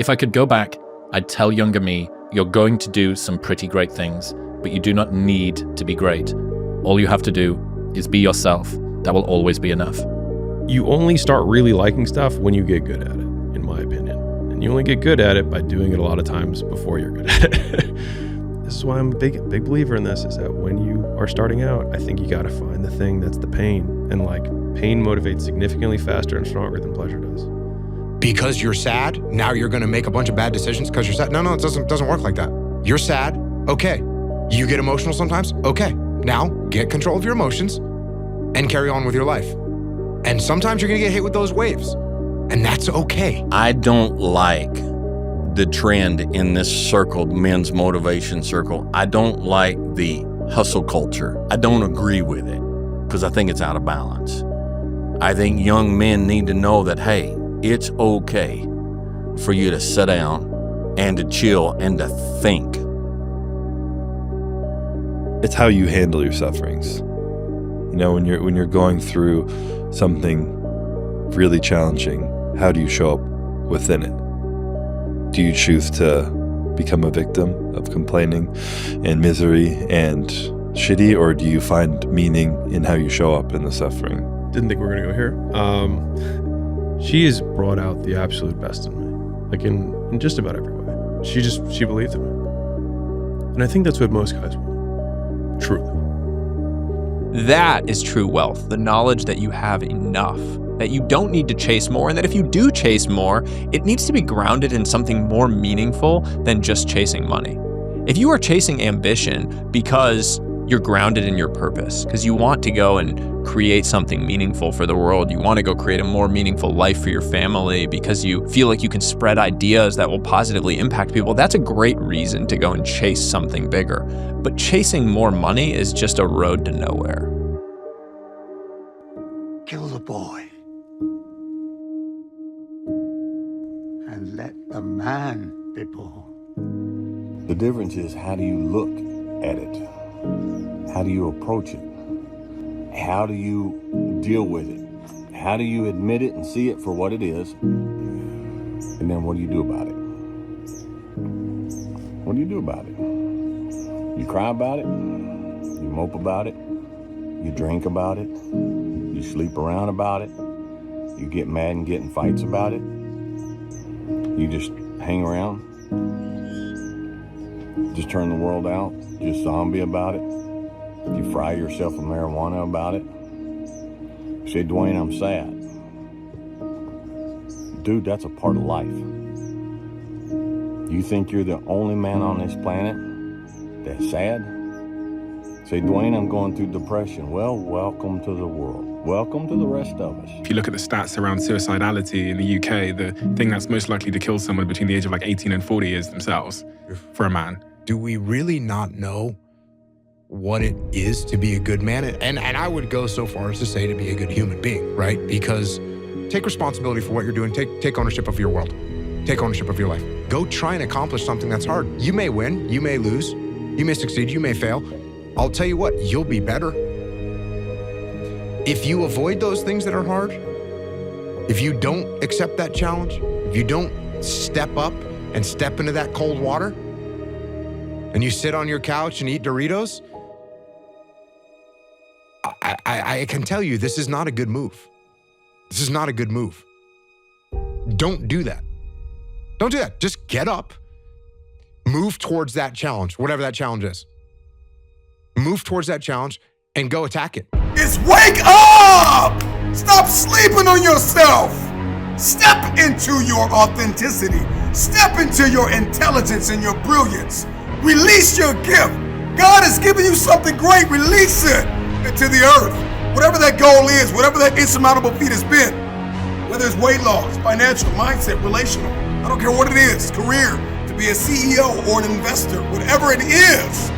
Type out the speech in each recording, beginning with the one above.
If I could go back, I'd tell younger me, you're going to do some pretty great things, but you do not need to be great. All you have to do is be yourself. That will always be enough. You only start really liking stuff when you get good at it, in my opinion. And you only get good at it by doing it a lot of times before you're good at it. This is why I'm a big believer in this, is that when you are starting out, I think you got to find the thing that's the pain. And like, pain motivates significantly faster and stronger than pleasure does. Because you're sad, now you're going to make a bunch of bad decisions because you're sad. No, it doesn't work like that. You're sad, okay. You get emotional sometimes, okay. Now get control of your emotions and carry on with your life. And sometimes you're going to get hit with those waves, and that's okay. I don't like the trend in this circle, men's motivation circle. I don't like the hustle culture. I don't agree with it because I think it's out of balance. I think young men need to know that, hey, it's okay for you to sit down and to chill and to think. It's how you handle your sufferings. You know, when you're going through something really challenging, how do you show up within it? Do you choose to become a victim of complaining and misery and shitty, or do you find meaning in how you show up in the suffering? Didn't think we were going to go here. She has brought out the absolute best in me, like in just about every way. She believed in me. And I think that's what most guys want, truly. That is true wealth, the knowledge that you have enough, that you don't need to chase more, and that if you do chase more, it needs to be grounded in something more meaningful than just chasing money. If you are chasing ambition because you're grounded in your purpose, because you want to go and create something meaningful for the world, you want to go create a more meaningful life for your family because you feel like you can spread ideas that will positively impact people, that's a great reason to go and chase something bigger. But chasing more money is just a road to nowhere. Kill the boy and let the man be born. The difference is, how do you look at it? How do you approach it? How do you deal with it? How do you admit it and see it for what it is? And then what do you do about it? What do you do about it? You cry about it? You mope about it? You drink about it? You sleep around about it? You get mad and get in fights about it? You just hang around? Just turn the world out? Just zombie about it? You fry yourself with marijuana about it? Say, Dwayne, I'm sad. Dude, that's a part of life. You think you're the only man on this planet that's sad? Say, Dwayne, I'm going through depression. Well, welcome to the world. Welcome to the rest of us. If you look at the stats around suicidality in the UK, the thing that's most likely to kill someone between the age of like 18 and 40 is themselves, for a man. Do we really not know what it is to be a good man? And I would go so far as to say to be a good human being, right? Because take responsibility for what you're doing. Take ownership of your world. Take ownership of your life. Go try and accomplish something that's hard. You may win, you may lose, you may succeed, you may fail. I'll tell you what, you'll be better. If you avoid those things that are hard, if you don't accept that challenge, if you don't step up and step into that cold water, and you sit on your couch and eat Doritos, I can tell you this is not a good move. This is not a good move. Don't do that. Don't do that. Just get up, move towards that challenge, whatever that challenge is. Move towards that challenge and go attack it. It's wake up! Stop sleeping on yourself. Step into your authenticity. Step into your intelligence and your brilliance. Release your gift. God has given you something great. Release it into the earth. Whatever that goal is, whatever that insurmountable feat has been, whether it's weight loss, financial, mindset, relational, I don't care what it is, career, to be a CEO or an investor, whatever it is,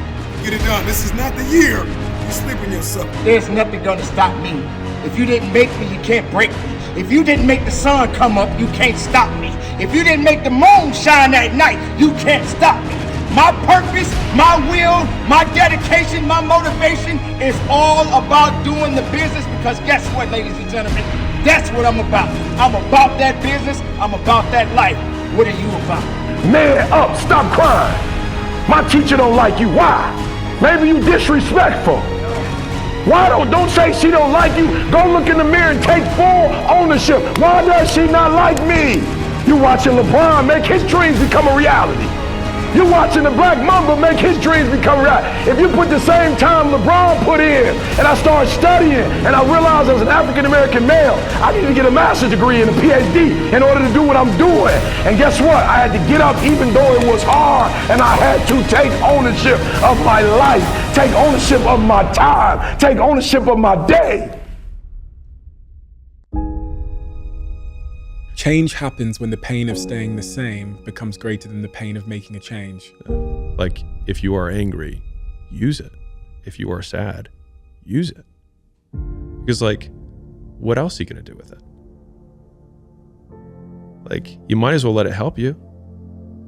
get it done. This is not the year you sleep in yourself. There's nothing gonna stop me. If you didn't make me, you can't break me. If you didn't make the sun come up, you can't stop me. If you didn't make the moon shine at night, you can't stop me. My purpose, my will, my dedication, my motivation is all about doing the business, because guess what, ladies and gentlemen? That's what I'm about. I'm about that business. I'm about that life. What are you about? Man up, stop crying. My teacher don't like you. Why? Maybe you disrespectful. Why don't say she don't like you? Go look in the mirror and take full ownership. Why does she not like me? You watching LeBron make his dreams become a reality. You watching the Black Mamba make his dreams become a reality. If you put the same time LeBron put in, and I start studying, and I realize as an African-American male, I need to get a master's degree and a PhD in order to do what I'm doing. And guess what? I had to get up even though it was hard, and I had to take ownership of my life, take ownership of my time, take ownership of my day. Change happens when the pain of staying the same becomes greater than the pain of making a change. Like, if you are angry, use it. If you are sad, use it. Because, like, what else are you going to do with it? Like, you might as well let it help you.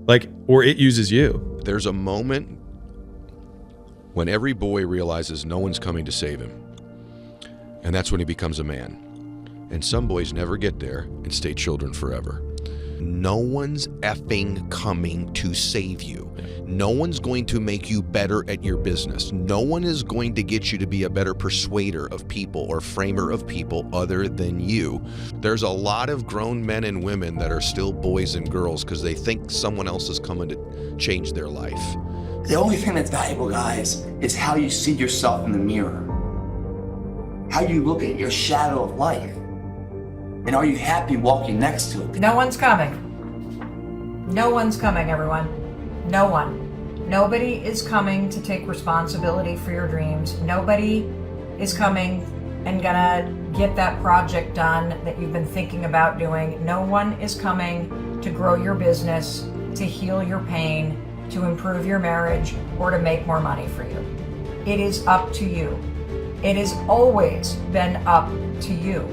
Like, or it uses you. There's a moment when every boy realizes no one's coming to save him. And that's when he becomes a man. And some boys never get there and stay children forever. No one's effing coming to save you. No one's going to make you better at your business. No one is going to get you to be a better persuader of people or framer of people other than you. There's a lot of grown men and women that are still boys and girls because they think someone else is coming to change their life. The only thing that's valuable, guys, is how you see yourself in the mirror. How you look at your shadow of life. And are you happy walking next to it? No one's coming. No one's coming, everyone. No one. Nobody is coming to take responsibility for your dreams. Nobody is coming and gonna get that project done that you've been thinking about doing. No one is coming to grow your business, to heal your pain, to improve your marriage, or to make more money for you. It is up to you. It has always been up to you.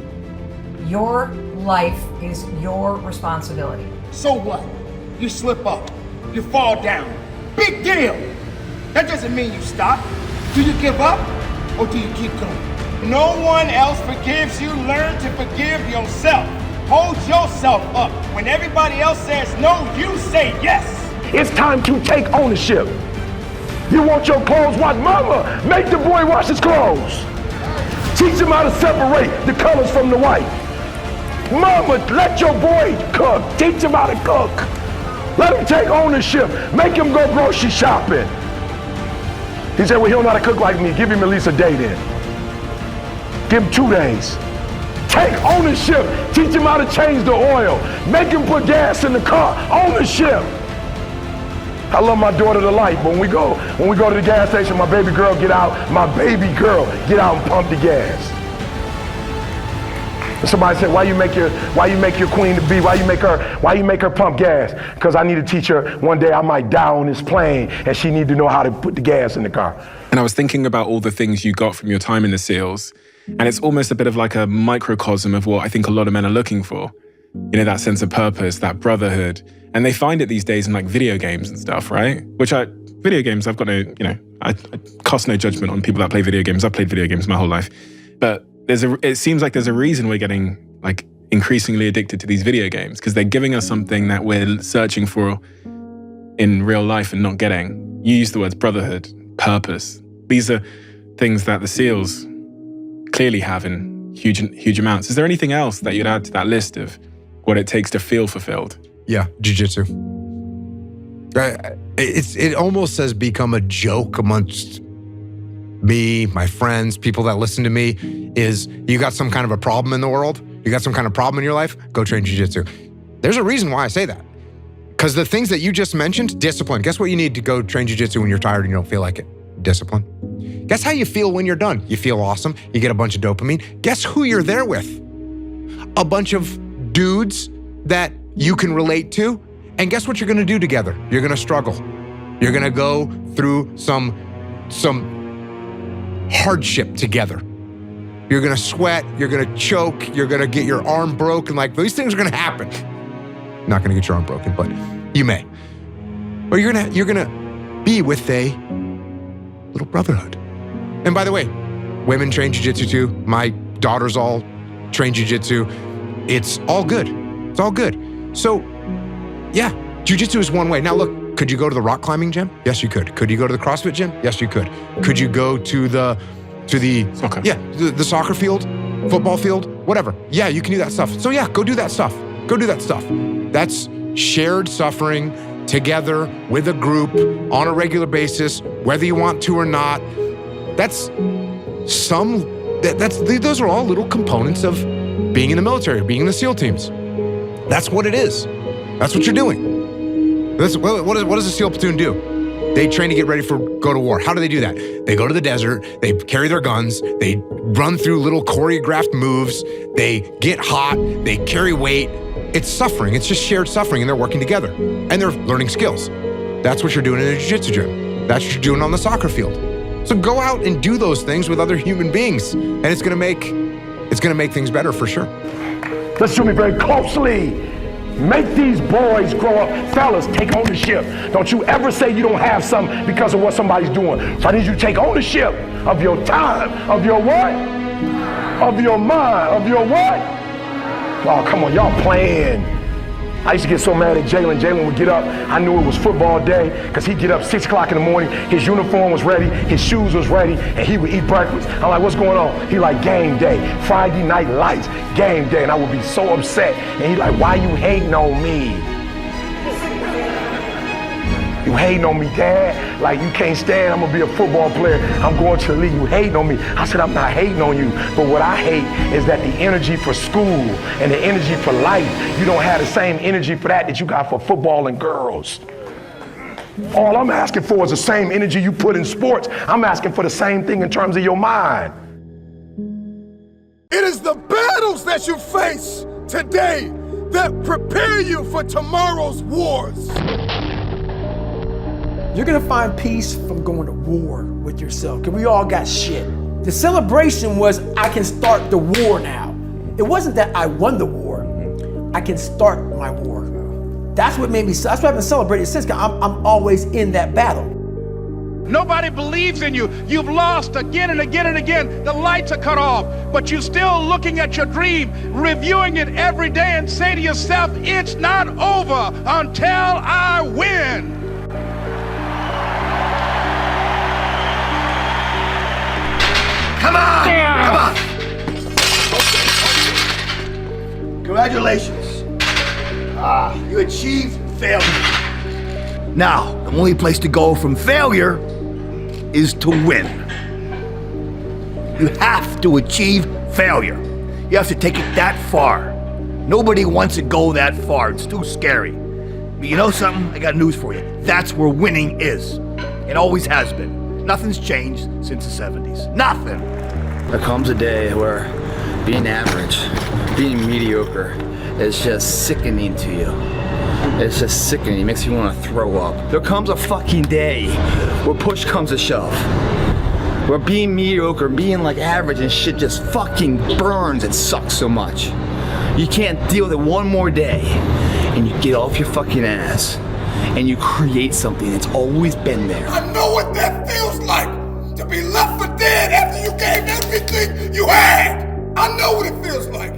Your life is your responsibility. So what? You slip up, you fall down. Big deal. That doesn't mean you stop. Do you give up or do you keep going? No one else forgives you. Learn to forgive yourself. Hold yourself up. When everybody else says no, you say yes. It's time to take ownership. You want your clothes washed? Mama, make the boy wash his clothes. Teach him how to separate the colors from the white. Mama, let your boy cook. Teach him how to cook. Let him take ownership. Make him go grocery shopping. He said, well, he don't know how to cook like me. Give him at least a day then. Give him 2 days. Take ownership. Teach him how to change the oil. Make him put gas in the car. Ownership. I love my daughter to life. When we go to the gas station, my baby girl get out and pump the gas. Somebody said, why you make your queen to be? Why you make her pump gas? Because I need to teach her one day I might die on this plane and she need to know how to put the gas in the car. And I was thinking about all the things you got from your time in the SEALs. And it's almost a bit of like a microcosm of what I think a lot of men are looking for. You know, that sense of purpose, that brotherhood. And they find it these days in like video games and stuff, right? Video games, I've got I cast no judgment on people that play video games. I've played video games my whole life. But it seems like there's a reason we're getting like increasingly addicted to these video games, because they're giving us something that we're searching for in real life and not getting. You use the words brotherhood, purpose. These are things that the SEALs clearly have in huge amounts. Is there anything else that you'd add to that list of what it takes to feel fulfilled? Yeah, jiu-jitsu. It almost has become a joke amongst me, my friends, people that listen to me, is you got some kind of a problem in the world, you got some kind of problem in your life, go train jiu-jitsu. There's a reason why I say that. Because the things that you just mentioned, discipline. Guess what you need to go train jiu-jitsu when you're tired and you don't feel like it? Discipline. Guess how you feel when you're done? You feel awesome. You get a bunch of dopamine. Guess who you're there with? A bunch of dudes that you can relate to. And guess what you're gonna do together? You're gonna struggle. You're gonna go through some hardship together. You're gonna sweat, you're gonna choke, you're gonna get your arm broken. Like, these things are gonna happen. Not gonna get your arm broken, but you may. Or you're gonna be with a little brotherhood. And by the way, women train jiu-jitsu too. My daughters all train jiu-jitsu. It's all good. It's all good. So Yeah, jiu-jitsu is one way. Now look, could you go to the rock climbing gym? Yes, you could. Could you go to the CrossFit gym? Yes, you could. Could you go to the soccer field, football field, whatever? Yeah, you can do that stuff. So yeah, go do that stuff. Go do that stuff. That's shared suffering together with a group on a regular basis, whether you want to or not. Those are all little components of being in the military, being in the SEAL teams. That's what it is. That's what you're doing. What does a SEAL platoon do? They train to get ready for go to war. How do they do that? They go to the desert, they carry their guns, they run through little choreographed moves, they get hot, they carry weight. It's suffering. It's just shared suffering, and they're working together. And they're learning skills. That's what you're doing in a jiu-jitsu gym. That's what you're doing on the soccer field. So go out and do those things with other human beings, and it's gonna make things better for sure. Listen to me very closely. Make these boys grow up. Fellas, take ownership. Don't you ever say you don't have something because of what somebody's doing. So I need you to take ownership of your time, of your what? Of your mind, of your what? Oh, come on, y'all playing. I used to get so mad at Jalen. Jalen would get up. I knew it was football day because he'd get up 6 o'clock in the morning. His uniform was ready. His shoes was ready. And he would eat breakfast. I'm like, what's going on? He like, game day. Friday night lights. Game day. And I would be so upset. And he like, why you hating on me? You hating on me, Dad? Like, you can't stand, I'm gonna be a football player. I'm going to the league. You hating on me. I said, I'm not hating on you. But what I hate is that the energy for school and the energy for life, you don't have the same energy for that you got for football and girls. All I'm asking for is the same energy you put in sports. I'm asking for the same thing in terms of your mind. It is the battles that you face today that prepare you for tomorrow's wars. You're gonna find peace from going to war with yourself, because we all got shit. The celebration was, I can start the war now. It wasn't that I won the war, I can start my war. That's what made me, that's what I've been celebrating since, because I'm always in that battle. Nobody believes in you. You've lost again and again and again. The lights are cut off, but you're still looking at your dream, reviewing it every day and say to yourself, it's not over until I win. Come on! Come on! Congratulations. You achieved failure. Now, the only place to go from failure is to win. You have to achieve failure. You have to take it that far. Nobody wants to go that far. It's too scary. But you know something? I got news for you. That's where winning is. It always has been. Nothing's changed since the 70s. Nothing. There comes a day where being average, being mediocre is just sickening to you. It's just sickening. It makes you want to throw up. There comes a fucking day where push comes to shove. Where being mediocre, being like average and shit just fucking burns. It sucks so much. You can't deal with it one more day. And you get off your fucking ass. And you create something that's always been there. I know what that feels like, to be left for dead after you gave everything you had. I know what it feels like.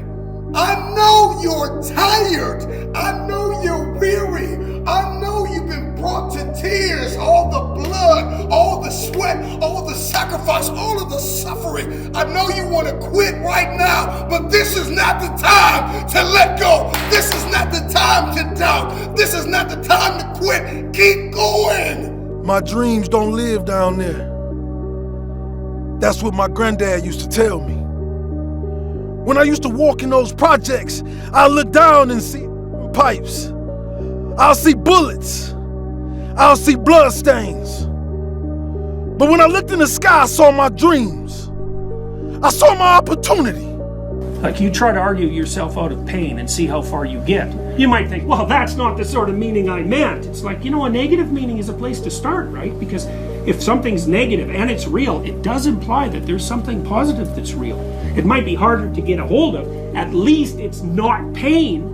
I know you're tired. I know you're weary. I know you've been brought to tears. All the blood, all the sweat, all the sacrifice, all of the suffering. I know you want to quit right now, but this is not the time to let go. This is not the time to doubt. This is not the time to quit. Keep going. My dreams don't live down there. That's what my granddad used to tell me. When I used to walk in those projects, I look down and see pipes. I'll see bullets. I'll see blood stains. But when I looked in the sky, I saw my dreams. I saw my opportunity. Like, you try to argue yourself out of pain and see how far you get. You might think, well, that's not the sort of meaning I meant. It's like, a negative meaning is a place to start, right? Because if something's negative and it's real, it does imply that there's something positive that's real. It might be harder to get a hold of. At least it's not pain.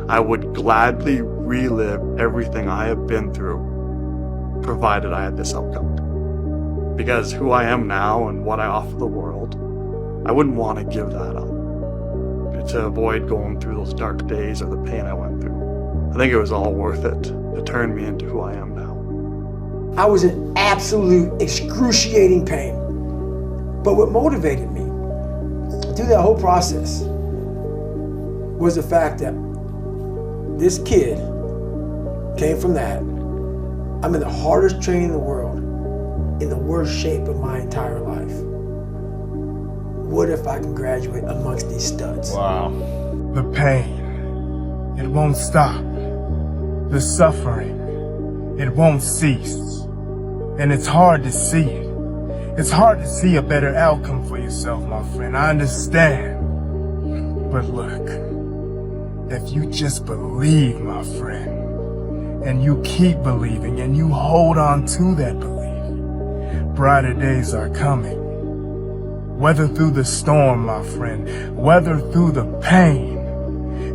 I would gladly relive everything I have been through, provided I had this outcome. Because who I am now and what I offer the world, I wouldn't want to give that up to avoid going through those dark days or the pain I went through. I think it was all worth it to turn me into who I am now. I was in absolute excruciating pain. But what motivated me through that whole process was the fact that this kid came from that. I'm in the hardest training in the world, in the worst shape of my entire life. What if I can graduate amongst these studs? Wow. The pain, it won't stop. The suffering, it won't cease. And it's hard to see it. It's hard to see a better outcome for yourself, my friend. I understand. But look, if you just believe, my friend, and you keep believing and you hold on to that belief, brighter days are coming. Weather through the storm, my friend, weather through the pain,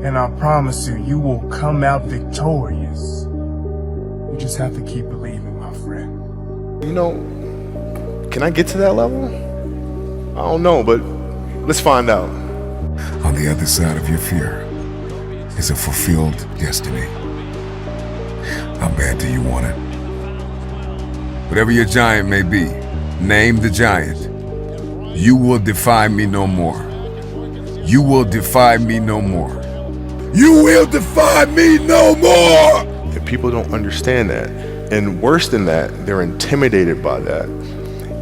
and I promise you, you will come out victorious. You just have to keep believing, my friend. You know, can I get to that level? I don't know, but let's find out. On the other side of your fear is a fulfilled destiny. How bad do you want it? Whatever your giant may be, name the giant. You will defy me no more. You will defy me no more. You will defy me no more! And people don't understand that. And worse than that, they're intimidated by that.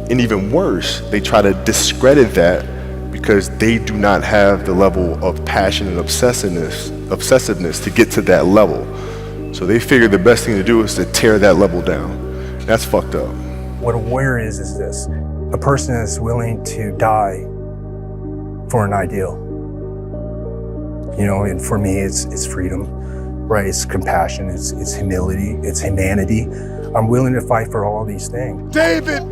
And even worse, they try to discredit that because they do not have the level of passion and obsessiveness to get to that level. So they figure the best thing to do is to tear that level down. That's fucked up. What a warrior is this. A person is willing to die for an ideal. You know, and for me, it's freedom, right? It's compassion, it's humility, it's humanity. I'm willing to fight for all these things. David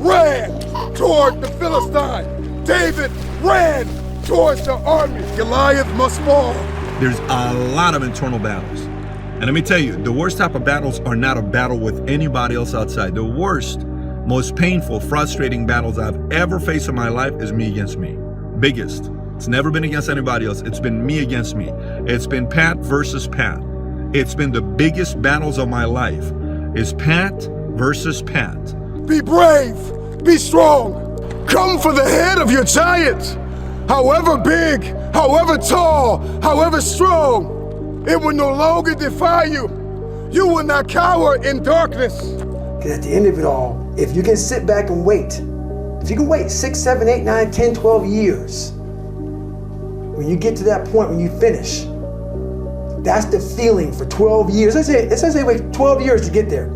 ran toward the Philistine. David ran towards the army. Goliath must fall. There's a lot of internal battles. And let me tell you, the worst type of battles are not a battle with anybody else outside. The worst, most painful, frustrating battles I've ever faced in my life is me against me. Biggest. It's never been against anybody else. It's been me against me. It's been Pat versus Pat. It's been the biggest battles of my life. Is Pat versus Pat. Be brave, be strong. Come for the head of your giant. However big, however tall, however strong, it will no longer defy you. You will not cower in darkness. Because at the end of it all, if you can sit back and wait, if you can wait 6, 7, 8, 9, 10, 12 years, when you get to that point when you finish, that's the feeling for 12 years. Let's say wait 12 years to get there.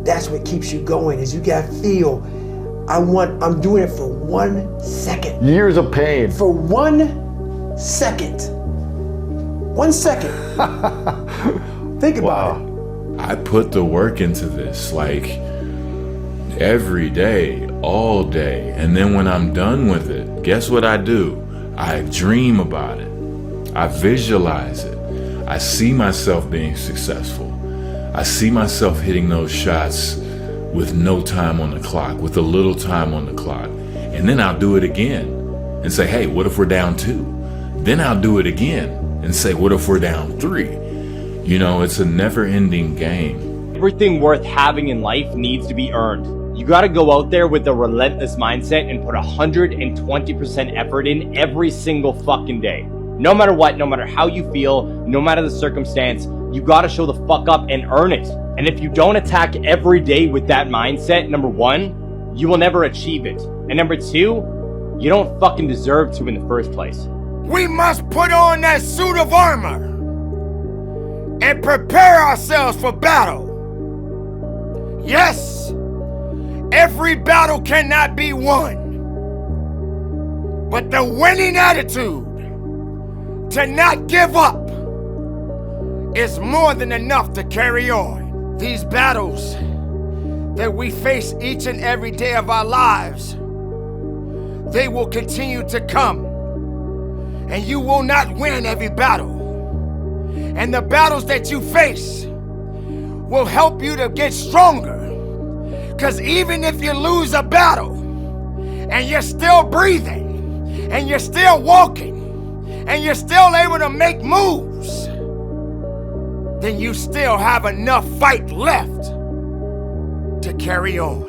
That's what keeps you going, is you gotta feel, I'm doing it for 1 second. Years of pain. For 1 second. 1 second. Think about it. I put the work into this, like every day, all day. And then when I'm done with it, guess what I do? I dream about it. I visualize it. I see myself being successful. I see myself hitting those shots with no time on the clock, with a little time on the clock. And then I'll do it again and say, hey, what if we're down 2? Then I'll do it again and say, what if we're down 3? You know, it's a never-ending game. Everything worth having in life needs to be earned. You gotta go out there with a relentless mindset and put 120% effort in every single fucking day. No matter what, no matter how you feel, no matter the circumstance, you gotta show the fuck up and earn it. And if you don't attack every day with that mindset, number 1, you will never achieve it. And number 2, you don't fucking deserve to in the first place. We must put on that suit of armor and prepare ourselves for battle. Yes, every battle cannot be won, but the winning attitude to not give up is more than enough to carry on. These battles that we face each and every day of our lives, they will continue to come, and you will not win every battle. And the battles that you face will help you to get stronger. Because even if you lose a battle and you're still breathing and you're still walking and you're still able to make moves, then you still have enough fight left to carry on.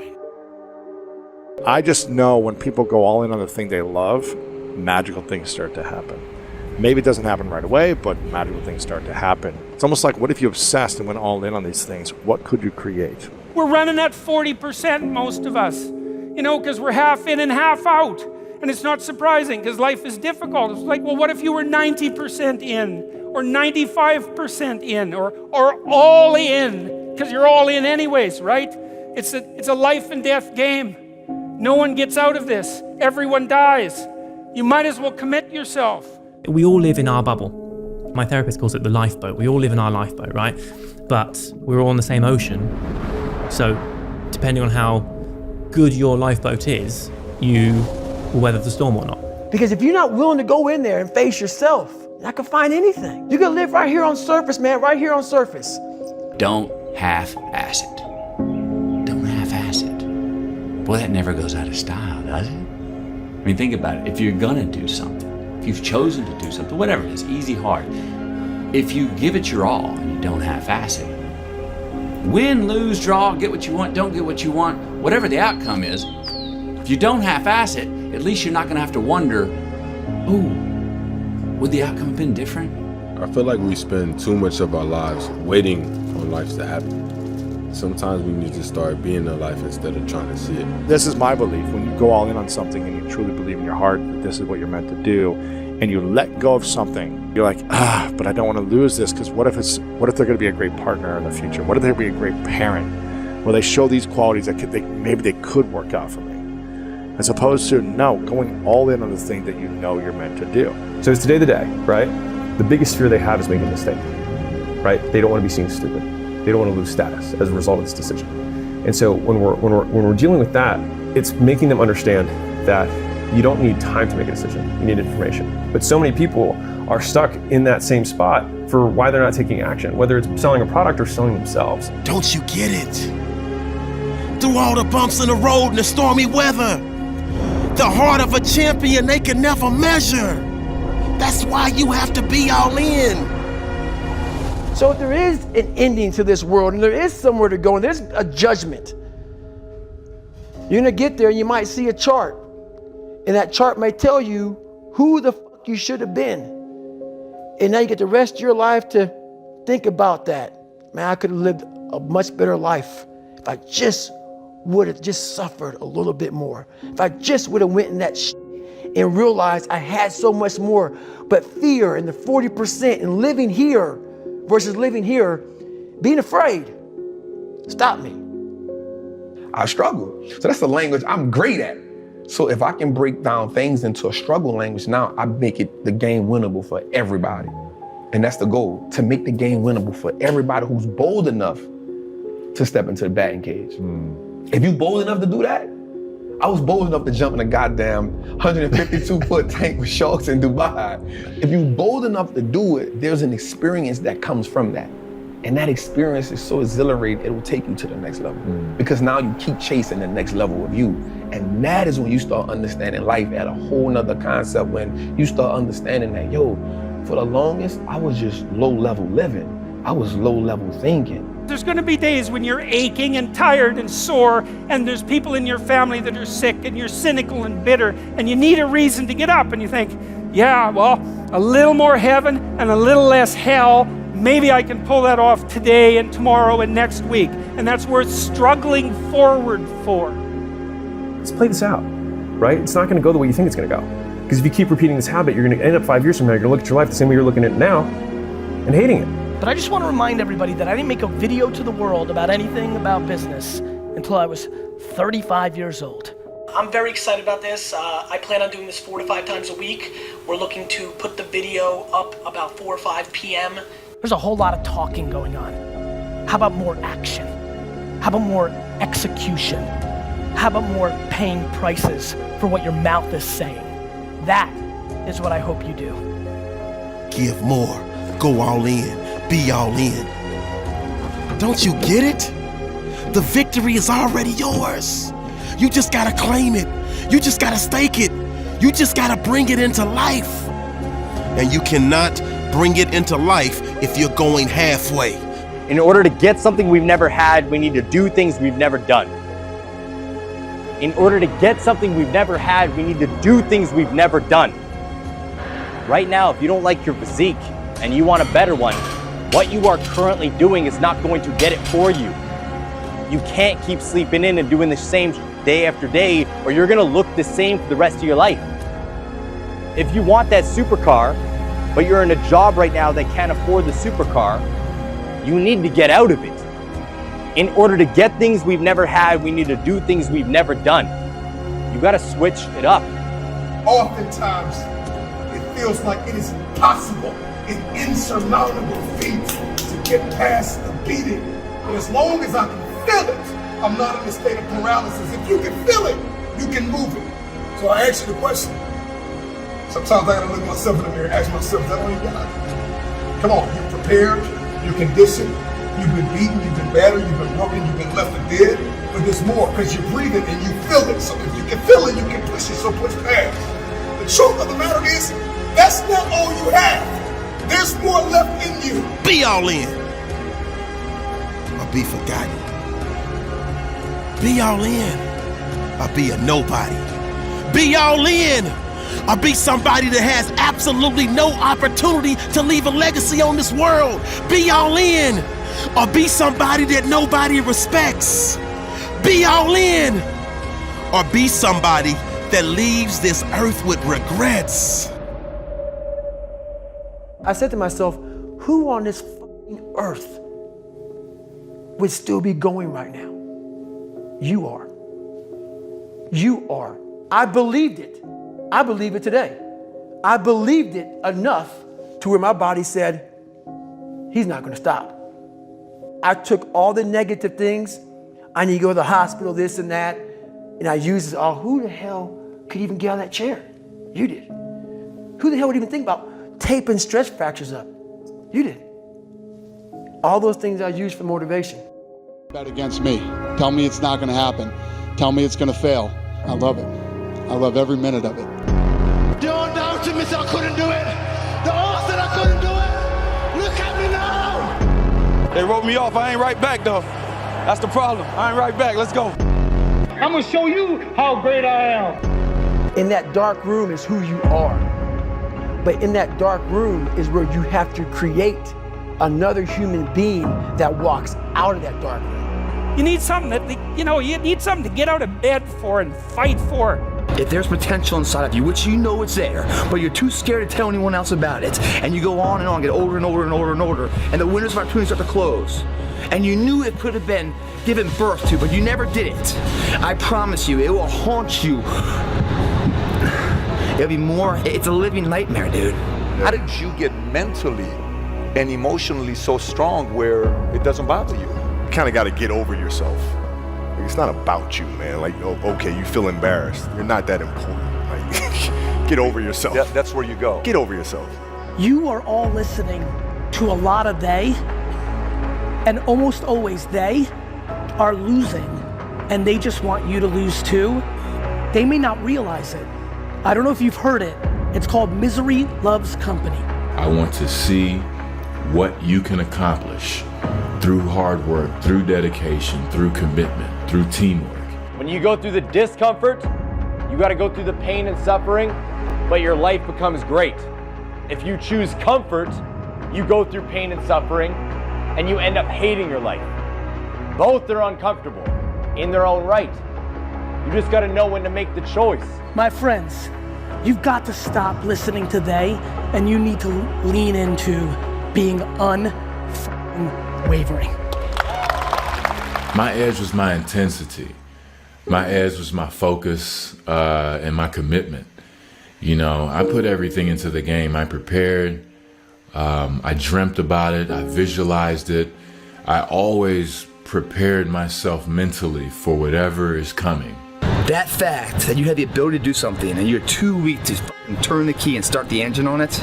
I just know when people go all in on the thing they love, magical things start to happen. Maybe it doesn't happen right away, but magical things start to happen. It's almost like, what if you obsessed and went all in on these things? What could you create? We're running at 40%, most of us, you know, because we're half in and half out. And it's not surprising because life is difficult. It's like, well, what if you were 90% in or 95% in or all in? Because you're all in anyways, right? It's a life and death game. No one gets out of this. Everyone dies. You might as well commit yourself. We all live in our bubble. My therapist calls it the lifeboat. We all live in our lifeboat, right? But we're all in the same ocean. So depending on how good your lifeboat is, you will weather the storm or not. Because if you're not willing to go in there and face yourself, you're not gonna find anything. You can live right here on surface, man, right here on surface. Don't half-ass it. Don't half-ass it. Boy, that never goes out of style, does it? I mean, think about it. If you're gonna do something, if you've chosen to do something, whatever it is, easy, hard, if you give it your all and you don't half-ass it, win, lose, draw, get what you want, don't get what you want, whatever the outcome is, if you don't half-ass it, at least you're not gonna have to wonder, ooh, would the outcome have been different? I feel like we spend too much of our lives waiting on life to happen. Sometimes we need to start being the life instead of trying to see it. This is my belief. When you go all in on something and you truly believe in your heart that this is what you're meant to do, and you let go of something, you're like, but I don't want to lose this, because what if they're going to be a great partner in the future? What if they're going to be a great parent? Well, they show these qualities that maybe they could work out for me. As opposed to, no, going all in on the thing that you know you're meant to do. So it's today the day, right? The biggest fear they have is making a mistake, right? They don't want to be seen stupid. They don't want to lose status as a result of this decision. And so when we're dealing with that, it's making them understand that you don't need time to make a decision. You need information. But so many people are stuck in that same spot for why they're not taking action, whether it's selling a product or selling themselves. Don't you get it? Through all the bumps in the road and the stormy weather, the heart of a champion they can never measure. That's why you have to be all in. So if there is an ending to this world and there is somewhere to go and there's a judgment, you're gonna get there and you might see a chart. And that chart may tell you who the fuck you should have been. And now you get the rest of your life to think about that. Man, I could have lived a much better life if I just would have just suffered a little bit more. If I just would have went in that shit and realized I had so much more. But fear and the 40% and living here versus living here, being afraid, stop me. I struggle. So that's the language I'm great at. So if I can break down things into a struggle language, now I make it the game winnable for everybody. And that's the goal, to make the game winnable for everybody who's bold enough to step into the batting cage. If you bold enough to do that, I was bold enough to jump in a goddamn 152-foot tank with sharks in Dubai. If you bold enough to do it, there's an experience that comes from that. And that experience is so exhilarating, it will take you to the next level. Because now you keep chasing the next level of you. And that is when you start understanding life at a whole nother concept, when you start understanding that, yo, for the longest, I was just low-level living. I was low-level thinking. There's going to be days when you're aching and tired and sore, and there's people in your family that are sick, and you're cynical and bitter, and you need a reason to get up, and you think, yeah, well, a little more heaven and a little less hell, maybe I can pull that off today and tomorrow and next week. And that's worth struggling forward for. Let's play this out, right? It's not going to go the way you think it's going to go. Because if you keep repeating this habit, you're going to end up 5 years from now, you're going to look at your life the same way you're looking at it now and hating it. But I just want to remind everybody that I didn't make a video to the world about anything about business until I was 35 years old. I'm very excited about this. I plan on doing this 4 to 5 times a week. We're looking to put the video up about 4 or 5 p.m. There's a whole lot of talking going on. How about more action? How about more execution? How about more paying prices for what your mouth is saying? That is what I hope you do. Give more, go all in, be all in. Don't you get it? The victory is already yours. You just gotta claim it. You just gotta stake it. You just gotta bring it into life. And you cannot bring it into life if you're going halfway. In order to get something we've never had, we need to do things we've never done. In order to get something we've never had, we need to do things we've never done. Right now, if you don't like your physique and you want a better one, what you are currently doing is not going to get it for you. You can't keep sleeping in and doing the same day after day, or you're gonna look the same for the rest of your life. If you want that supercar, but you're in a job right now that can't afford the supercar, you need to get out of it. In order to get things we've never had, we need to do things we've never done. You gotta switch it up. Oftentimes, it feels like it is impossible, an insurmountable feat to get past the beating. But as long as I can feel it, I'm not in a state of paralysis. If you can feel it, you can move it. So I ask you the question. Sometimes I gotta look myself in the mirror and ask myself, is that all you got? Come on, you're prepared, you're conditioned, you've been beaten, you've been battered, you've been broken, you've been left for dead, but there's more because you're breathing and you feel it. So if you can feel it, you can push it, so push past. The truth of the matter is, that's not all you have. There's more left in you. Be all in or be forgotten. Be all in or be a nobody. Be all in or be somebody that has absolutely no opportunity to leave a legacy on this world. Be all in or be somebody that nobody respects. Be all in or be somebody that leaves this earth with regrets. I said to myself, who on this fucking earth would still be going right now? You are. You are. I believed it. I believe it today. I believed it enough to where my body said, he's not gonna stop. I took all the negative things. I need to go to the hospital, this and that. And I used it, oh, who the hell could even get out of that chair? You did. Who the hell would even think about taping stress fractures up? You did. All those things I used for motivation. Bet against me. Tell me it's not going to happen. Tell me it's going to fail. I love it. I love every minute of it. Don't doubt me, I couldn't do it. The odds that I couldn't do it. Look at me now. They wrote me off. I ain't right back though. That's the problem. I ain't right back. Let's go. I'm gonna show you how great I am. In that dark room is who you are. But in that dark room is where you have to create another human being that walks out of that dark room. You need something you need something to get out of bed for and fight for. If there's potential inside of you, which you know it's there, but you're too scared to tell anyone else about it, and you go on and on, get older and older and older and older, and the windows of opportunity start to close, and you knew it could have been given birth to, but you never did it, I promise you, it will haunt you. It'll be more, it's a living nightmare, dude. How did you get mentally and emotionally so strong where it doesn't bother you? You kind of got to get over yourself. Like, it's not about you, man. Like, oh, okay, you feel embarrassed. You're not that important. Like, get over yourself. That's where you go. Get over yourself. You are all listening to a lot of they, and almost always they are losing, and they just want you to lose too. They may not realize it. I don't know if you've heard it. It's called Misery Loves Company. I want to see what you can accomplish through hard work, through dedication, through commitment, through teamwork. When you go through the discomfort, you gotta go through the pain and suffering, but your life becomes great. If you choose comfort, you go through pain and suffering, and you end up hating your life. Both are uncomfortable in their own right. You just gotta know when to make the choice. My friends, you've got to stop listening to they, and you need to lean into being unwavering. My edge was my intensity. My edge was my focus and my commitment. You know, I put everything into the game. I prepared. I dreamt about it. I visualized it. I always prepared myself mentally for whatever is coming. That fact that you have the ability to do something and you're too weak to turn the key and start the engine on it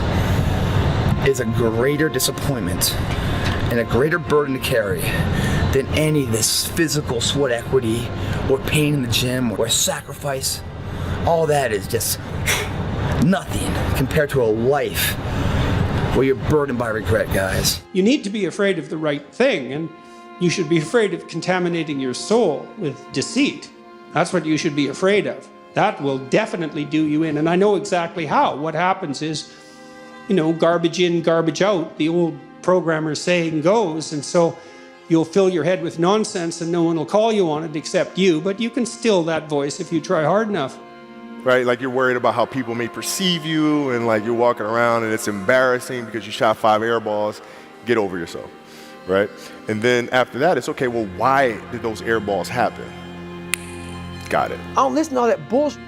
is a greater disappointment and a greater burden to carry than any of this physical sweat equity or pain in the gym or sacrifice. All that is just nothing compared to a life or you're burdened by regret, guys. You need to be afraid of the right thing, and you should be afraid of contaminating your soul with deceit. That's what you should be afraid of. That will definitely do you in, and I know exactly how. What happens is, garbage in, garbage out, the old programmer saying goes, and so you'll fill your head with nonsense and no one will call you on it except you, but you can still that voice if you try hard enough. Right, like you're worried about how people may perceive you, and like you're walking around and it's embarrassing because you shot 5 air balls. Get over yourself, right? And then after that, it's okay, well, why did those air balls happen? Got it. I don't listen to all that bullshit.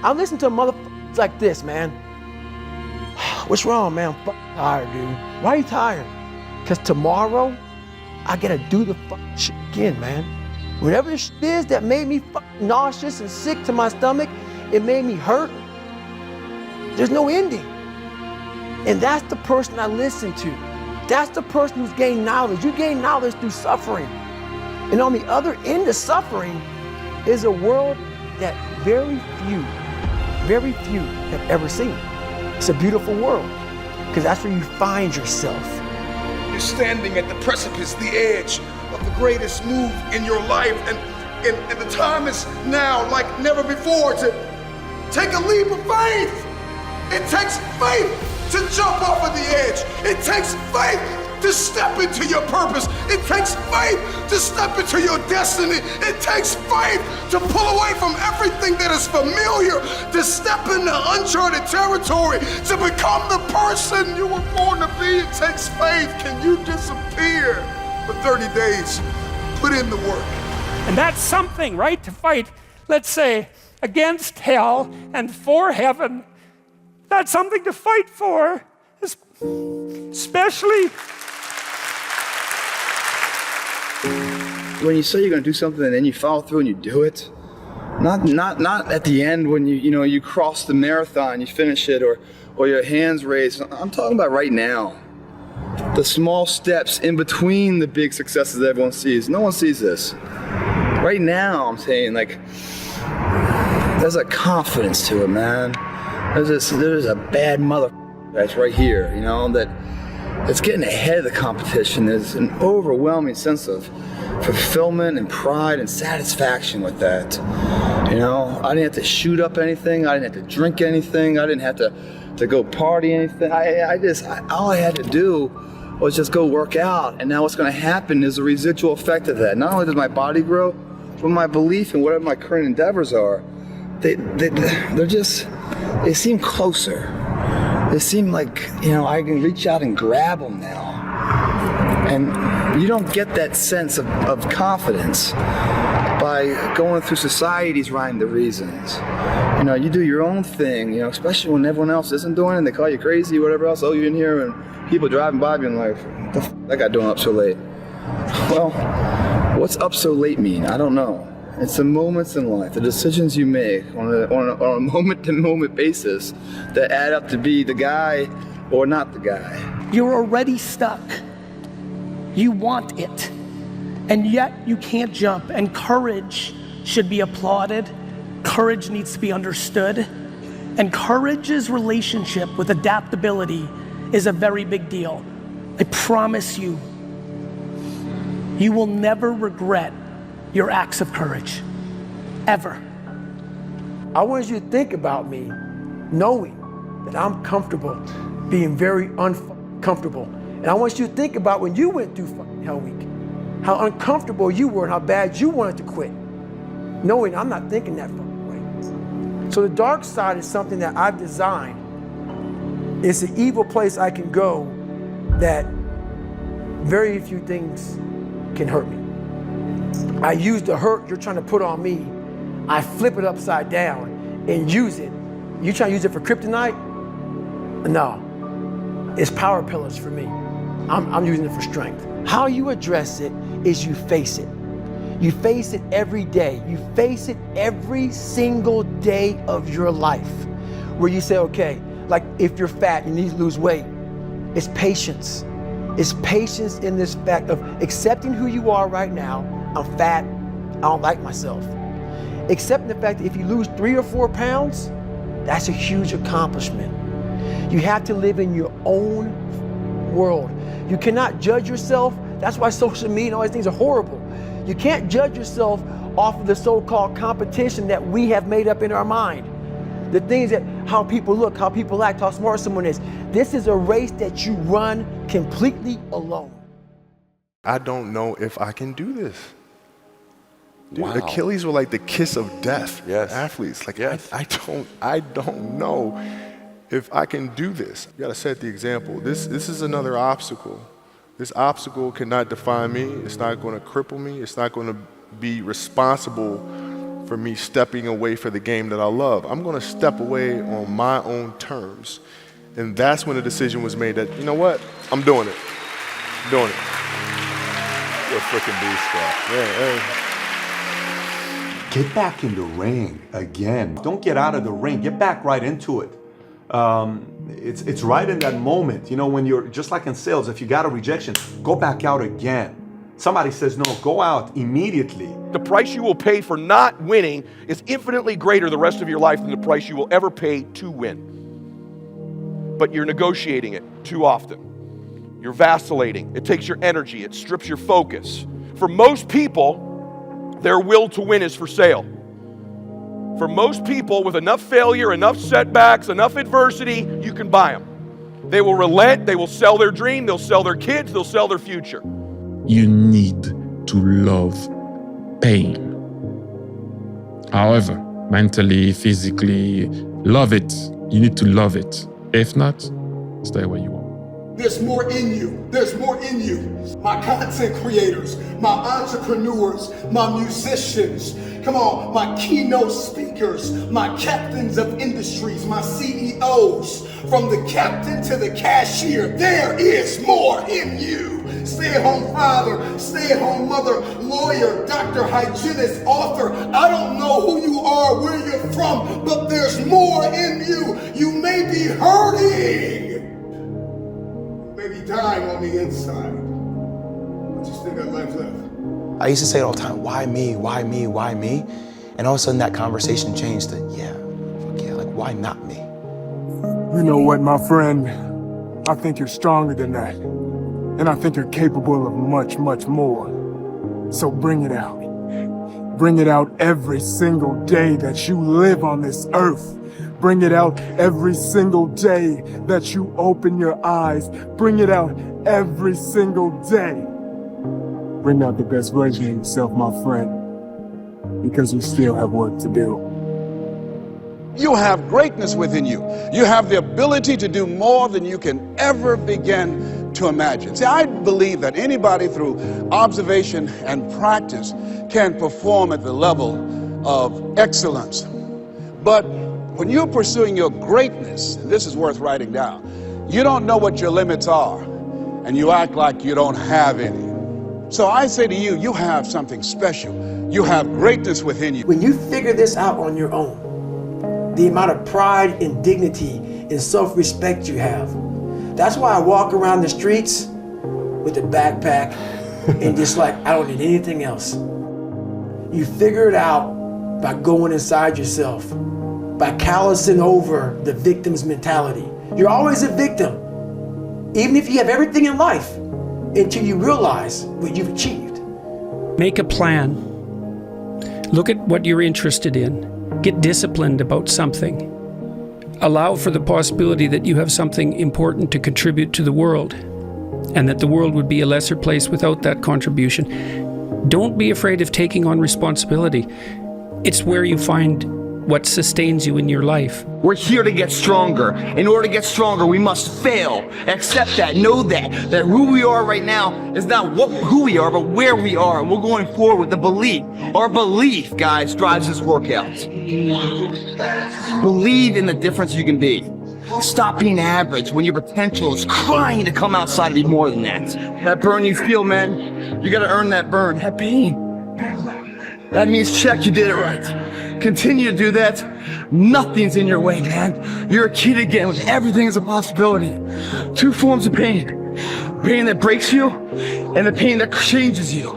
I listen to motherfuckers like this, man. What's wrong, man? I'm tired, dude. Why are you tired? Because tomorrow, I gotta do the fucking shit again, man. Whatever the shit is that made me fucking nauseous and sick to my stomach, it made me hurt. There's no ending. And that's the person I listen to. That's the person who's gained knowledge. You gain knowledge through suffering. And on the other end of suffering is a world that very few have ever seen. It's a beautiful world, because that's where you find yourself. You're standing at the precipice, the edge of the greatest move in your life, and the time is now like never before to take a leap of faith. It takes faith to jump off of the edge. It takes faith to step into your purpose. It takes faith to step into your destiny. It takes faith to pull away from everything that is familiar, to step into uncharted territory, to become the person you were born to be. It takes faith. Can you disappear for 30 days? Put in the work. And that's something, right? To fight, let's say, against hell and for heaven. That's something to fight for, especially when you say you're going to do something and then you follow through and you do it. Not at the end when you cross the marathon, you finish it, or your hands raised. I'm talking about right now. The small steps in between the big successes that everyone sees. No one sees this. Right now, I'm saying, like, there's a confidence to it, man. There's a bad mother that's right here, that it's getting ahead of the competition. There's an overwhelming sense of fulfillment and pride and satisfaction with that. I didn't have to shoot up anything. I didn't have to drink anything. I didn't have to go party anything. All I had to do was just go work out. And now what's going to happen is a residual effect of that. Not only does my body grow, but my belief in whatever my current endeavors are, they seem closer. They seem like, I can reach out and grab them now. And you don't get that sense of confidence by going through society's rhyme the reasons. You do your own thing, especially when everyone else isn't doing it and they call you crazy, whatever else. Oh, you're in here, and people driving by being like, what the f*** that guy doing up so late? Well, what's up so late mean? I don't know. It's the moments in life, the decisions you make on a moment-to-moment basis that add up to be the guy or not the guy. You're already stuck. You want it, and yet you can't jump. And courage should be applauded. Courage needs to be understood. And courage's relationship with adaptability is a very big deal. I promise you, you will never regret your acts of courage, ever. I want you to think about me knowing that I'm comfortable being very uncomfortable. And I want you to think about when you went through fucking Hell Week, how uncomfortable you were and how bad you wanted to quit, knowing I'm not thinking that fucking way. So the dark side is something that I've designed. It's an evil place I can go that very few things can hurt me. I use the hurt you're trying to put on me, I flip it upside down and use it. You trying to use it for kryptonite? No, it's power pillars for me. I'm using it for strength. How you address it is you face it. You face it every day. You face it every single day of your life, where you say, okay, like if you're fat, you need to lose weight. It's patience. It's patience in this fact of accepting who you are right now. I'm fat, I don't like myself. Accepting the fact that if you lose 3 or 4 pounds, that's a huge accomplishment. You have to live in your own world. You cannot judge yourself. That's why social media and all these things are horrible. You can't judge yourself off of the so-called competition that we have made up in our mind. The things that, how people look, how people act, how smart someone is. This is a race that you run completely alone. I don't know if I can do this. Dude, Wow. Achilles were like the kiss of death. Yes. Athletes, like Yes. I don't know if I can do this. You gotta set the example. This is another obstacle. This obstacle cannot define me. It's not gonna cripple me. It's not gonna be responsible for me stepping away for the game that I love. I'm gonna step away on my own terms. And that's when the decision was made that, you know what, I'm doing it. I'm doing it. You're a freaking beast, bro. Yeah, Get back in the ring again. Don't get out of the ring. Get back right into it. It's right in that moment. You know, when you're just like in sales, if you got a rejection, go back out again. Somebody says no, go out immediately. The price you will pay for not winning is infinitely greater the rest of your life than the price you will ever pay to win. But you're negotiating it too often. You're vacillating. It takes your energy. It strips your focus. For most people, their will to win is for sale. For most people, with enough failure, enough setbacks, enough adversity, you can buy them. They will relent. They will sell their dream. They'll sell their kids. They'll sell their future. You need to love pain. However, mentally, physically, love it. You need to love it. If not, stay where you are. There's more in you. There's more in you. My content creators, my entrepreneurs, my musicians, come on, my keynote speakers, my captains of industries, my CEOs, from the captain to the cashier, there is more in you. Stay-at-home father, stay-at-home mother, lawyer, doctor, hygienist, author. I don't know who you are, where you're from, but there's more in you. You may be hurting. Maybe dying on the inside, but you still got life left. I used to say it all the time, why me, why me, why me? And all of a sudden that conversation changed to, fuck yeah, like why not me? You know what, my friend? I think you're stronger than that. And I think you're capable of much, much more. So bring it out. Bring it out every single day that you live on this earth. Bring it out every single day that you open your eyes. Bring it out every single day. Bring out the best version of yourself, my friend, because you still have work to do. You have greatness within you. You have the ability to do more than you can ever begin to imagine. See, I believe that anybody through observation and practice can perform at the level of excellence. But when you're pursuing your greatness, this is worth writing down, you don't know what your limits are, and you act like you don't have any. So I say to you, you have something special. You have greatness within you. When you figure this out on your own, the amount of pride and dignity and self-respect you have. That's why I walk around the streets with a backpack and just like, I don't need anything else. You figure it out by going inside yourself, by callousing over the victim's mentality. You're always a victim, even if you have everything in life, until you realize what you've achieved. Make a plan. Look at what you're interested in. Get disciplined about something. Allow for the possibility that you have something important to contribute to the world, and that the world would be a lesser place without that contribution. Don't be afraid of taking on responsibility. It's where you find what sustains you in your life. We're here to get stronger. In order to get stronger, we must fail. Accept that, know that who we are right now is not who we are, but where we are. And we're going forward with the belief. Our belief, guys, drives this workout. Believe in the difference you can be. Stop being average when your potential is crying to come outside and be more than that. That burn you feel, man, you gotta earn that burn, that pain. That means check, you did it right. Continue to do that. Nothing's in your way, man. You're a kid again with everything is a possibility. Two forms of pain. Pain that breaks you and the pain that changes you.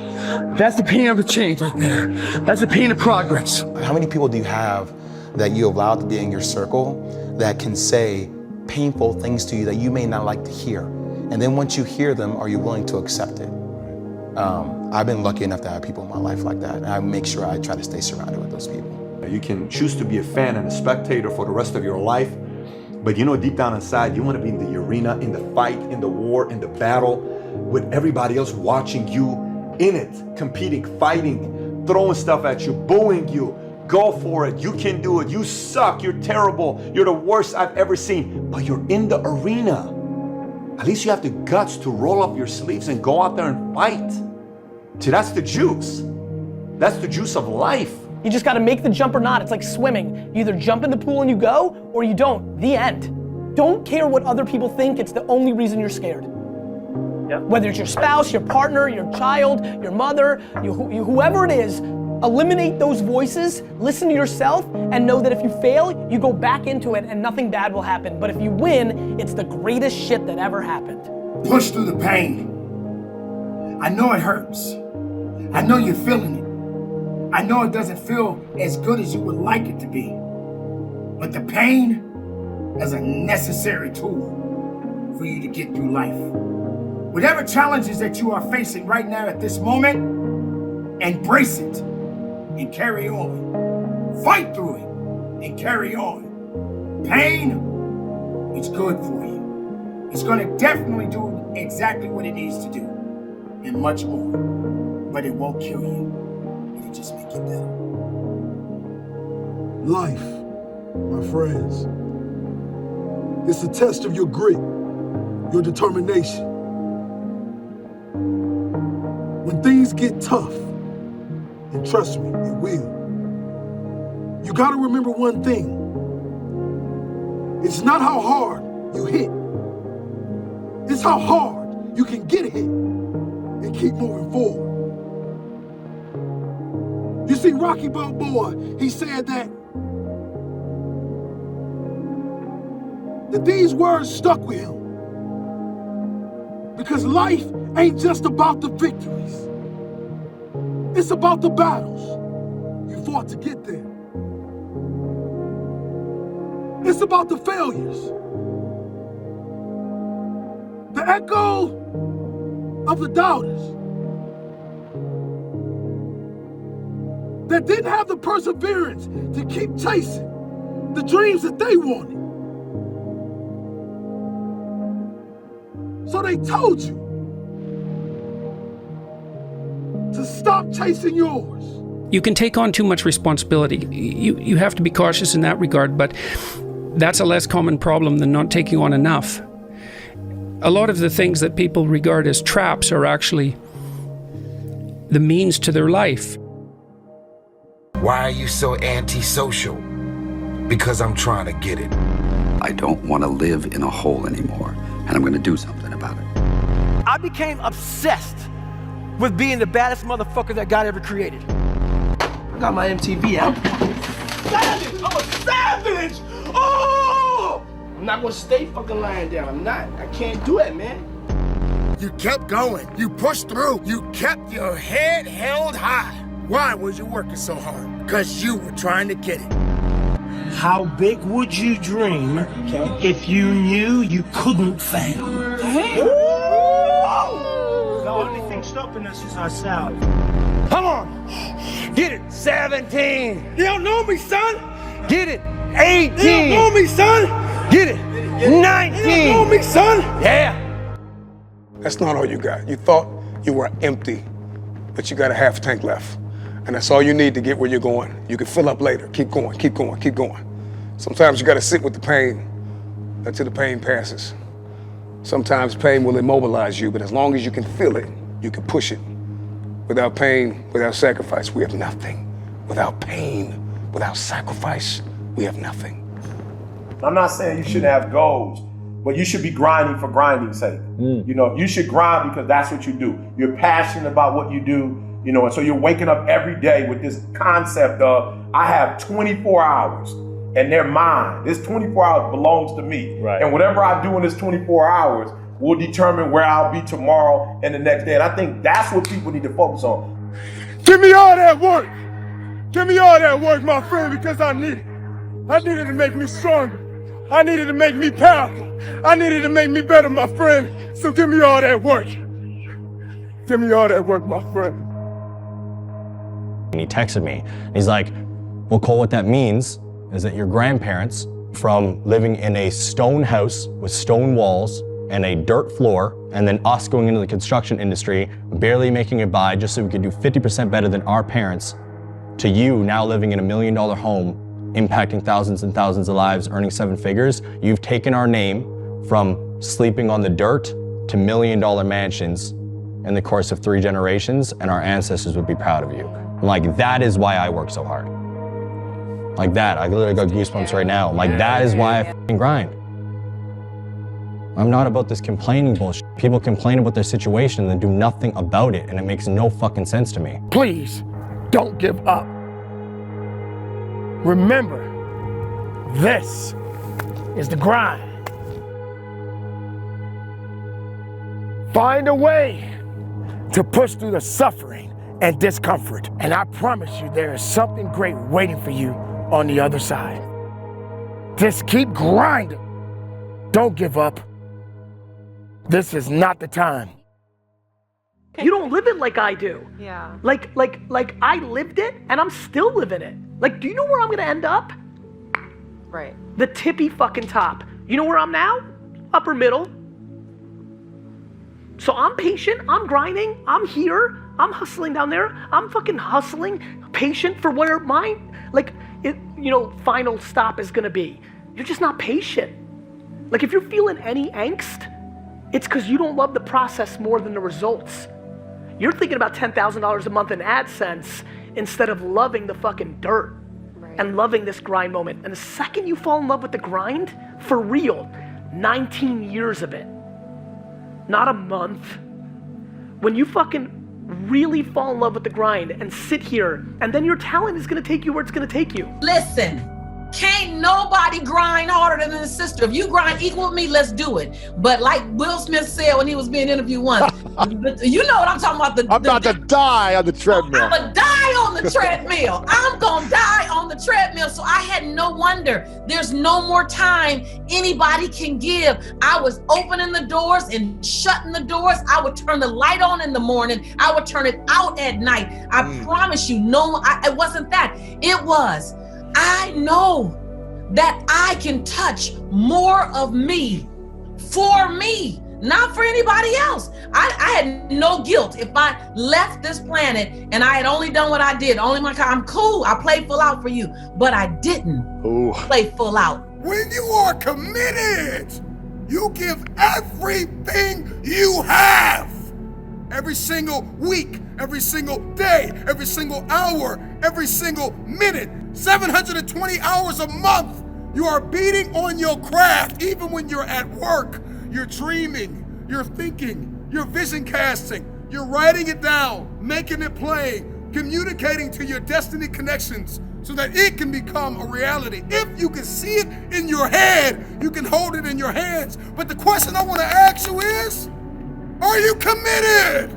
That's the pain of the change right there. That's the pain of progress. How many people do you have that you allow to be in your circle that can say painful things to you that you may not like to hear? And then once you hear them, are you willing to accept it? I've been lucky enough to have people in my life like that. And I make sure I try to stay surrounded with those people. You can choose to be a fan and a spectator for the rest of your life, but you know deep down inside, you want to be in the arena, in the fight, in the war, in the battle, with everybody else watching you in it, competing, fighting, throwing stuff at you, booing you. Go for it. You can do it. You suck. You're terrible. You're the worst I've ever seen. But you're in the arena. At least you have the guts to roll up your sleeves and go out there and fight. See, that's the juice. That's the juice of life. You just gotta make the jump or not. It's like swimming. You either jump in the pool and you go, or you don't. The end. Don't care what other people think. It's the only reason you're scared. Yep. Whether it's your spouse, your partner, your child, your mother, whoever it is, eliminate those voices, listen to yourself, and know that if you fail, you go back into it and nothing bad will happen. But if you win, it's the greatest shit that ever happened. Push through the pain. I know it hurts. I know you're feeling it. I know it doesn't feel as good as you would like it to be. But the pain is a necessary tool for you to get through life. Whatever challenges that you are facing right now at this moment, embrace it and carry on. Fight through it and carry on. Pain is good for you. It's gonna definitely do exactly what it needs to do and much more. But it won't kill you. It'll just make you better. Life, my friends, it's a test of your grit, your determination. When things get tough, and trust me, it will, you gotta remember one thing. It's not how hard you hit, it's how hard you can get hit and keep moving forward. You see, Rocky Balboa, he said that these words stuck with him. Because life ain't just about the victories. It's about the battles you fought to get there. It's about the failures. The echo of the doubters that didn't have the perseverance to keep chasing the dreams that they wanted. So they told you to stop chasing yours. You can take on too much responsibility. You have to be cautious in that regard, but that's a less common problem than not taking on enough. A lot of the things that people regard as traps are actually the means to their life. Why are you so antisocial? Because I'm trying to get it. I don't want to live in a hole anymore, and I'm going to do something about it. I became obsessed with being the baddest motherfucker that God ever created. I got my MTV out. Savage! I'm a savage! Oh! I'm not gonna stay fucking lying down. I'm not. I can't do it, man. You kept going. You pushed through. You kept your head held high. Why was you working so hard? Because you were trying to get it. How big would you dream if you knew you couldn't fail? The only thing stopping us is ourselves. Come on. Get it. 17. You don't know me, son. Get it. 18. You don't know me, son. Get it. 19. You don't know me, son. Yeah. That's not all you got. You thought you were empty, but you got a half tank left. And that's all you need to get where you're going. You can fill up later. Keep going, keep going, keep going. Sometimes you gotta sit with the pain until the pain passes. Sometimes pain will immobilize you, but as long as you can feel it, you can push it. Without pain, without sacrifice, we have nothing. Without pain, without sacrifice, we have nothing. I'm not saying you shouldn't have goals, but you should be grinding for grinding's sake. You know, you should grind because that's what you do. You're passionate about what you do, you know, and so you're waking up every day with this concept of, I have 24 hours and they're mine. This 24 hours belongs to me. Right. And whatever I do in this 24 hours will determine where I'll be tomorrow and the next day. And I think that's what people need to focus on. Give me all that work. Give me all that work, my friend, because I need it. I need it to make me stronger. I needed to make me powerful. I needed to make me better, my friend. So give me all that work. Give me all that work, my friend. And he texted me. He's like, well, Cole, what that means is that your grandparents, from living in a stone house with stone walls and a dirt floor, and then us going into the construction industry, barely making it by just so we could do 50% better than our parents, to you now living in $1 million home, impacting thousands and thousands of lives, earning 7 figures. You've taken our name from sleeping on the dirt to $1 million mansions in the course of 3 generations, and our ancestors would be proud of you. I'm like, that is why I work so hard. Like that, I literally got goosebumps right now. I'm like, that is why I f***ing grind. I'm not about this complaining bullshit. People complain about their situation and then do nothing about it, and it makes no fucking sense to me. Please, don't give up. Remember, this is the grind. Find a way to push through the suffering and discomfort. And I promise you, there is something great waiting for you on the other side. Just keep grinding. Don't give up. This is not the time. You don't live it like I do. Yeah. Like I lived it and I'm still living it. Like, do you know where I'm gonna end up? Right. The tippy fucking top. You know where I'm now? Upper middle. So I'm patient, I'm grinding, I'm here, I'm hustling down there, I'm fucking hustling, patient for where my, final stop is gonna be. You're just not patient. Like, if you're feeling any angst, it's because you don't love the process more than the results. You're thinking about $10,000 a month in AdSense instead of loving the fucking dirt and loving this grind moment. And the second you fall in love with the grind, for real, 19 years of it, not a month. When you fucking really fall in love with the grind and sit here, and then your talent is gonna take you where it's gonna take you. Listen, can't nobody grind harder than his sister. If you grind equal with me, let's do it. But like Will Smith said when he was being interviewed once, you know what I'm talking about. I'm about to die on the treadmill. I'm gonna die on the treadmill. I'm gonna die on the treadmill. So I had no wonder. There's no more time anybody can give. I was opening the doors and shutting the doors. I would turn the light on in the morning. I would turn it out at night. I promise you, it wasn't that. It was, I know that I can touch more of me for me, not for anybody else. I had no guilt if I left this planet and I had only done what I did. I'm cool. I played full out for you, but I didn't play full out. When you are committed, you give everything you have. Every single week, every single day, every single hour, every single minute, 720 hours a month, you are beating on your craft. Even when you're at work, you're dreaming, you're thinking, you're vision casting, you're writing it down, making it plain, communicating to your destiny connections so that it can become a reality. If you can see it in your head, you can hold it in your hands. But the question I want to ask you is, are you committed?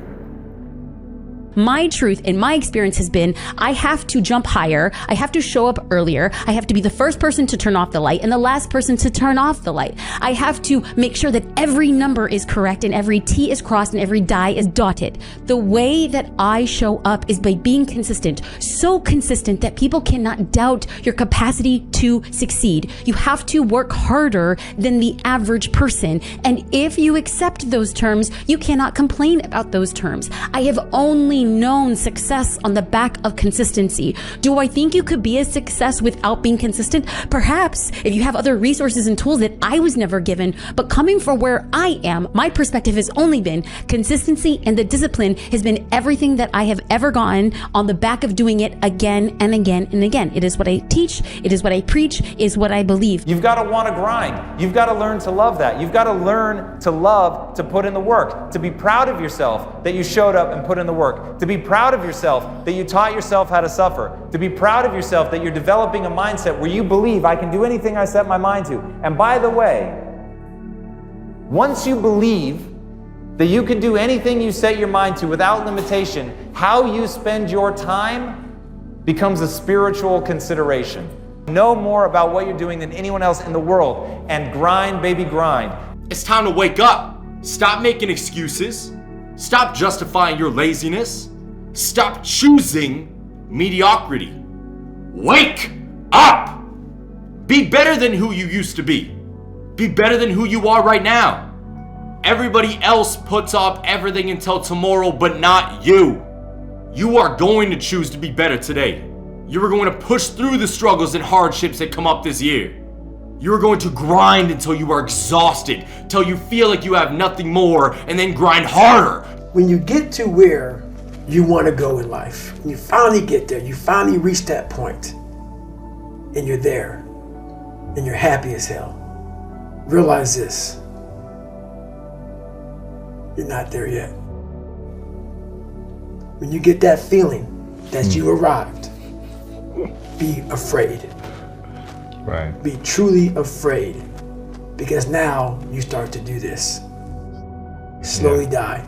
My truth in my experience has been, I have to jump higher. I have to show up earlier. I have to be the first person to turn off the light and the last person to turn off the light. I have to make sure that every number is correct and every T is crossed and every die is dotted. The way that I show up is by being consistent, so consistent that people cannot doubt your capacity to succeed. You have to work harder than the average person. And if you accept those terms, you cannot complain about those terms. I have only known success on the back of consistency. Do I think you could be a success without being consistent? Perhaps, if you have other resources and tools that I was never given. But coming from where I am, my perspective has only been consistency, and the discipline has been everything that I have ever gotten on the back of doing it again and again and again. It is what I teach. It is what I preach. It is what I believe. You've got to want to grind. You've got to learn to love that. You've got to learn to love to put in the work, to be proud of yourself that you showed up and put in the work, to be proud of yourself that you taught yourself how to suffer, to be proud of yourself that you're developing a mindset where you believe I can do anything I set my mind to. And by the way, once you believe that you can do anything you set your mind to without limitation, how you spend your time becomes a spiritual consideration. Know more about what you're doing than anyone else in the world, and grind, baby, grind. It's time to wake up. Stop making excuses. Stop justifying your laziness. Stop choosing mediocrity. Wake up! Be better than who you used to be. Be better than who you are right now. Everybody else puts off everything until tomorrow, but not you. You are going to choose to be better today. You are going to push through the struggles and hardships that come up this year. You are going to grind until you are exhausted, till you feel like you have nothing more, and then grind harder. When you get to where you want to go in life, when you finally get there, you finally reach that point, and you're there, and you're happy as hell. Realize this: you're not there yet. When you get that feeling that you arrived, be afraid. Right. Be truly afraid, because now you start to do this. Slowly die.